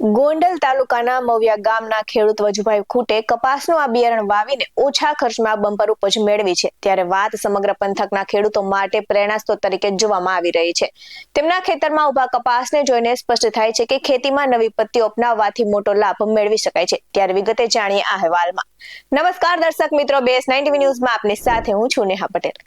ગોંડલ તાલુકાના મવિયા ગામના ખેડૂત વજુભાઈ ખૂટે કપાસનું આ બિયારણ વાવીને ઓછા ખર્ચમાં બમ્પર ઉપજ મેળવી છે ત્યારે વાત સમગ્ર પંથકના ખેડૂતો માટે પ્રેરણાસ્ત્રોત તરીકે જોવામાં આવી રહી છે। તેમના ખેતરમાં ઉભા કપાસને જોઈને સ્પષ્ટ થાય છે કે ખેતીમાં નવી પદ્ધતિઓ અપનાવવાથી મોટો લાભ મેળવી શકાય છે। ત્યારે વિગતે જાણીએ આ અહેવાલમાં। નમસ્કાર દર્શક મિત્રો, BS9 TV ન્યૂઝમાં આપની સાથે હું છું નેહા પટેલ।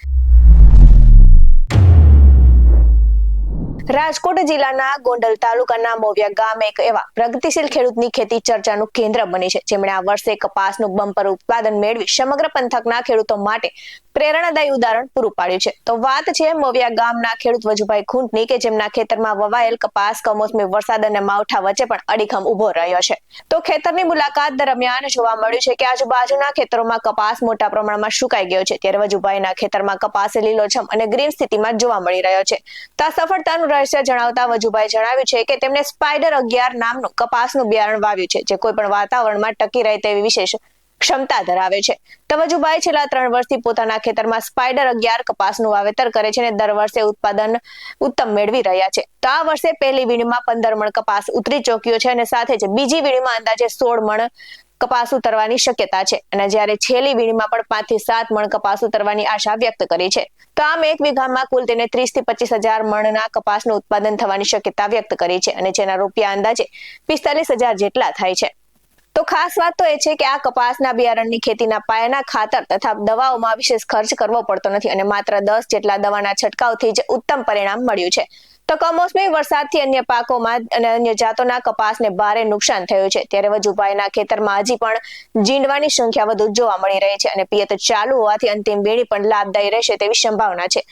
રાજકોટ જિલ્લાના ગોંડલ તાલુકાના મવિયા ગામ એક એવા પ્રગતિશીલ ખેડૂતની ખેતી ચર્ચાનું કેન્દ્ર બની છે જેમણે આ વર્ષે કપાસનું બમ્પર ઉત્પાદન મેળવી સમગ્ર પંથકના ખેડૂતો માટે પ્રેરણાદાયી ઉદાહરણ પૂરું પાડ્યું છે। તો વાત છે મવિયા ગામના ખેડૂત વજુભાઈ ખૂંટની કે જેમના ખેતરમાં વવાયેલ કપાસ કમોસમી વરસાદ અને માવઠા વચ્ચે પણ અડીખમ ઉભો રહ્યો છે। તો ખેતરની મુલાકાત દરમિયાન જોવા મળ્યું છે કે આજુબાજુના ખેતરોમાં કપાસ મોટા પ્રમાણમાં સુકાઈ ગયો છે ત્યારે વજુભાઈના ખેતરમાં કપાસ લીલોછમ અને ગ્રીન સ્થિતિમાં જોવા મળી રહ્યો છે। તો આ સફળતાનું રહસ્ય જણાવતા વજુભાઈ જણાવ્યું છે કે તેમણે સ્પાઈડર 11 નામનું કપાસનું બિયારણ વાવ્યું છે જે કોઈ પણ વાતાવરણમાં ટકી રહે તેવી વિશેષ ક્ષમતા ધરાવે છે। તો વજુભાઈ છેલ્લા 3 વર્ષથી પોતાના ખેતરમાં સ્પાઈડર 11 કપાસનું વાવેતર કરે છે અને દર વર્ષે ઉત્પાદન ઉત્તમ મેળવી રહ્યા છે। તો આ વર્ષે પહેલી વીણીમાં 15 મણ કપાસ ઉતરી ચોક્યો છે અને સાથે જ બીજી વીણીમાં અંદાજે 16 મણ કપાસ ઉતરવાની શક્યતા છે અને જ્યારે છેલ્લી વીણીમાં પણ 5 થી 7 મણ કપાસ ઉતરવાની આશા વ્યક્ત કરી છે। તો આમ એક વીઘામાં કુલ તેને 30 થી 25,000 મણના કપાસનું ઉત્પાદન થવાની શક્યતા વ્યક્ત કરી છે અને જેના રૂપિયા અંદાજે 45,000 જેટલા થાય છે। તો ખાસ વાત તો એ છે કે આ કપાસના બિયારણની ખેતીના પાયાના ખાતર તથા દવાઓમાં વિશેષ ખર્ચ કરવો પડતો નથી અને માત્ર 10 જેટલા દવાના છંટકાવથી જ ઉત્તમ પરિણામ મળ્યું છે। તો કમોસમી વરસાદથી અન્ય પાકોમાં અને અન્ય જાતોના કપાસને ભારે નુકસાન થયું છે ત્યારે વજુભાઈના ખેતરમાં હજી પણ જીંડવાની સંખ્યા વધુ જોવા મળી રહી છે અને પિયત ચાલુ હોવાથી અંતિમ વીણી પણ લાભદાયી રહેશે તેવી સંભાવના છે।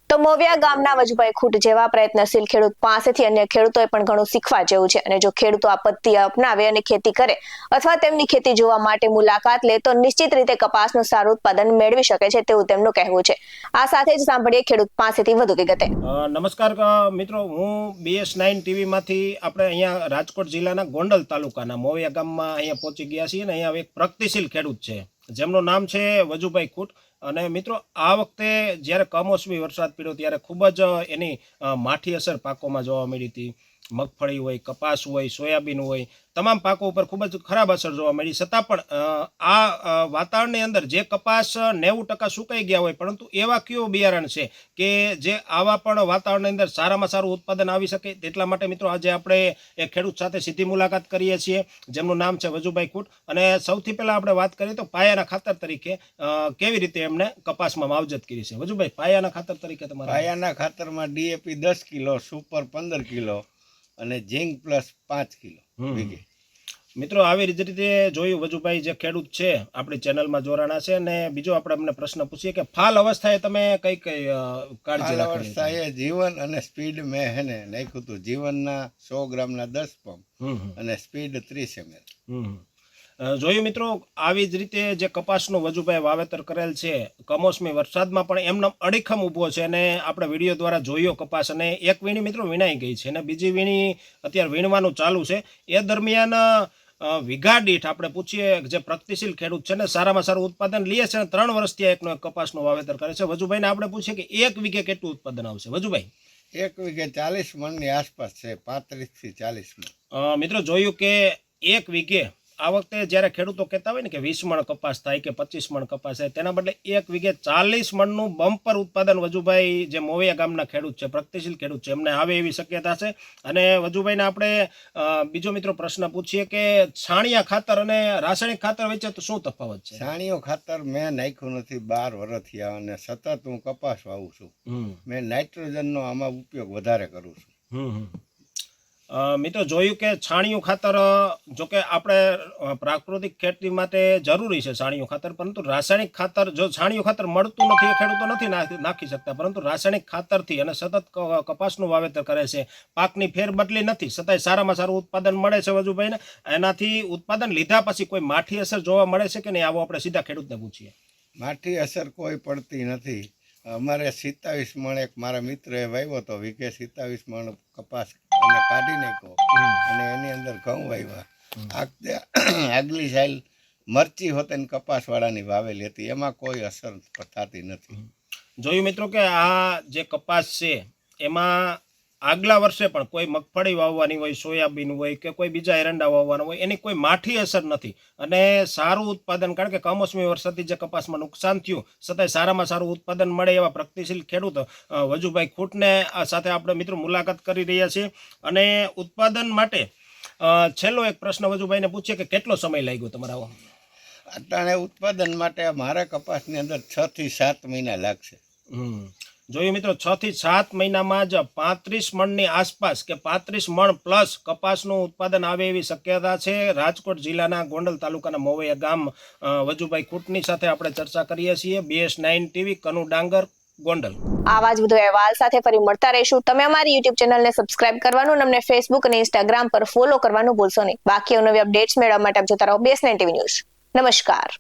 તો મવિયા ગામના વજુભાઈ ખૂટ જેવા પ્રયત્નશીલ ખેડૂત પાસેથી અન્ય ખેડૂતોએ પણ ઘણું શીખવા જેવું છે અને જો ખેડૂતો આ પદ્ધતિ અપનાવે અને ખેતી કરે અથવા તેમની ખેતી જોવા માટે મુલાકાત લે તો નિશ્ચિત રીતે કપાસનું સારું ઉત્પાદન મેળવી શકે છે તેવું તેમનું કહેવું છે। આ સાથે જ સાંભળીએ ખેડૂત પાસેથી વધુ વિગતે। નમસ્કાર મિત્રો, હું BS9 TV માંથી આપણે અહીંયા રાજકોટ જિલ્લાના ગોંડલ તાલુકાના મવિયા ગામમાં અહીંયા પહોંચી ગયા છીએ અને અહીંયા એક પ્રગતિશીલ ખેડૂત છે જેમનું નામ છે વજુભાઈ ખૂટ। અને મિત્રો, આ વખતે જ્યારે કમોસમી વરસાદ પડ્યો ત્યારે ખૂબ જ એની માઠી અસર પાકોમાં જોવા મળી હતી। મગફળી હોય, કપાસ હોય, સોયાબીન હોય, તમામ પાકો ઉપર ખૂબ જ ખરાબ અસર જોવા મળી। છતાં પણ આ વાતાવરણની અંદર જે કપાસ 90% સુકાઈ ગયા હોય પરંતુ એવા કયો બિયારણ છે કે જે આવા પણ વાતાવરણની અંદર સારામાં સારું ઉત્પાદન આવી શકે। તેટલા માટે મિત્રો આજે આપણે એક ખેડૂત સાથે સીધી મુલાકાત કરીએ છીએ જેમનું નામ છે વજુભાઈ ખૂટ। અને સૌથી પહેલાં આપણે વાત કરીએ તો પાયાના ખાતર તરીકે કેવી રીતે એમણે કપાસમાં માવજત કરી છે। વજુભાઈ, પાયાના ખાતર તરીકે તમારા? પાયાના ખાતરમાં DAP 10 કિલો, સુપર 15 કિલો અને ઝીંક પ્લસ 5 કિલો વીઘે। મિત્રો, આવી જ રીતે જોયું વજુભાઈ જે ખેડૂત છે આપણી ચેનલમાં જોડાણા છે। અને બીજો આપણે અમને પ્રશ્ન પૂછીએ કે ફાલ અવસ્થાએ તમે કઈ કઈ કાળજી ફાલ રાખી? અવસ્થાએ જીવન અને સ્પીડ મેં નાખ્યું હતું। જીવનના 100 ગ્રામના 10 પંપ અને સ્પીડ 30 ml। જોયું મિત્રો, આવી જ રીતે જે કપાસનું વજુભાઈ વાવેતર કરેલ છે કમોસમી વરસાદમાં પણ એમનો અડીખમ ઊભો છે અને આપણે વિડીયો દ્વારા જોયો કપાસ અને એક વીણી મિત્રો વીણાઈ ગઈ છે અને બીજી વીણી અત્યારે વીણવાનું ચાલુ છે। એ દરમિયાન વીઘા દીઠ આપણે પૂછીએ જે પ્રગતિશીલ ખેડૂત છે ને સારામાં સારું ઉત્પાદન લે છે અને 3 વર્ષથી એકનો એક કપાસનું વાવેતર કરે છે। વજુભાઈને આપણે પૂછીએ કે એક વીઘે કેટલું ઉત્પાદન આવશે વજુભાઈ? એક વીઘે 40 મણની આસપાસ છે, 35 થી 40 મણ। મિત્રો, જોયું કે એક વીઘે આ વખતે જ્યારે ખેડૂતો કહેતા હોય ને કે 20 મણ કપાસ થાય કે 25 મણ કપાસ થાય તેના બદલે એક વીઘે 40 મણનું બમ્પર ઉત્પાદન વજુભાઈ જે મવિયા ગામના ખેડૂત છે, પ્રગતિશીલ ખેડૂત છે, એમને આવે એવી શક્યતા છે। અને વજુભાઈને આપણે બીજો મિત્રો પ્રશ્ન પૂછીએ કે છાણિયા ખાતર અને રાસાયણિક ખાતર વચ્ચે તો શું તફાવત છે? છાણિયું ખાતર મેં નાખ્યું નથી 12 વર્ષ થયા અને સતત હું કપાસ વાવું છું। મેં નાઇટ્રોજનનો આમાં ઉપયોગ વધારે કરું છું। મિત્રો, જોયું કે છાણિયું ખાતર જોકે આપણે પ્રાકૃતિક ખેતી માટે જરૂરી છે છાણિયું ખાતર, પરંતુ રાસાયણિક ખાતર જો છાણિયું ખાતર મળતું નથી એ ખેડૂતો નથી નાખી શકતા, પરંતુ રાસાયણિક ખાતરથી અને સતત કપાસનું વાવેતર કરે છે, પાકની ફેરબદલી નથી છતાંય સારામાં સારું ઉત્પાદન મળે છે વજુભાઈને। એનાથી ઉત્પાદન લીધા પછી કોઈ માઠી અસર જોવા મળે છે કે નહીં, આવો આપણે સીધા ખેડૂતને પૂછીએ। માઠી અસર કોઈ પડતી નથી। અમારે 27 મણ એક મારા મિત્રએ વાવ્યો હતો, વીઘે 27 મણ કપાસ અને કાઢી નાખ્યો અને એની અંદર ઘઉં વાવ્યા। આગલી સાલ મરચી હોતે કપાસવાળાની વાવેલી હતી, એમાં કોઈ અસર થતી નથી। જોયું મિત્રો કે આ જે કપાસ છે એમાં આગલા વર્ષે પણ કોઈ મગફળી વાવવાની હોય, સોયાબીન હોય કે કોઈ બીજા એરંડા વાવવાના હોય, એની કોઈ માઠી અસર નથી અને સારું ઉત્પાદન, કારણ કે કમોસમી વરસાદથી જે કપાસમાં નુકસાન થયું છતાંય સારામાં સારું ઉત્પાદન મળે એવા પ્રગતિશીલ ખેડૂત વજુભાઈ ખૂટને સાથે આપણે મિત્રો મુલાકાત કરી રહ્યા છીએ. અને ઉત્પાદન માટે છેલ્લો એક પ્રશ્ન વજુભાઈને પૂછીએ કે કેટલો સમય લાગ્યો તમારા? અટાણે ઉત્પાદન માટે મારા કપાસની અંદર 6 થી 7 મહિના લાગશે. જોયું મિત્રો, 6 થી 7 મહિનામાં જ 35 મણની આસપાસ કે 35 મણ પ્લસ કપાસનું ઉત્પાદન આવે એવી શક્યતા છે. રાજકોટ જિલ્લાના ગોંડલ તાલુકાના મોવૈયા ગામ વજુભાઈ ખૂટની સાથે આપણે ચર્ચા કરીએ છીએ. BS9 TV, કનુ ડાંગર, ગોંડલ. આવા જ બધો અહેવાલ સાથે ફરી મળતા રહીશું. તમે અમારી YouTube ચેનલને સબસ્ક્રાઇબ કરવાનું અને અમને Facebook અને Instagram પર ફોલો કરવાનું ભૂલશો નહીં. બાકી નવી અપડેટ્સ મેળવવા માટે આપ જોતા રહો BS9 TV ન્યૂઝ. નમસ્કાર.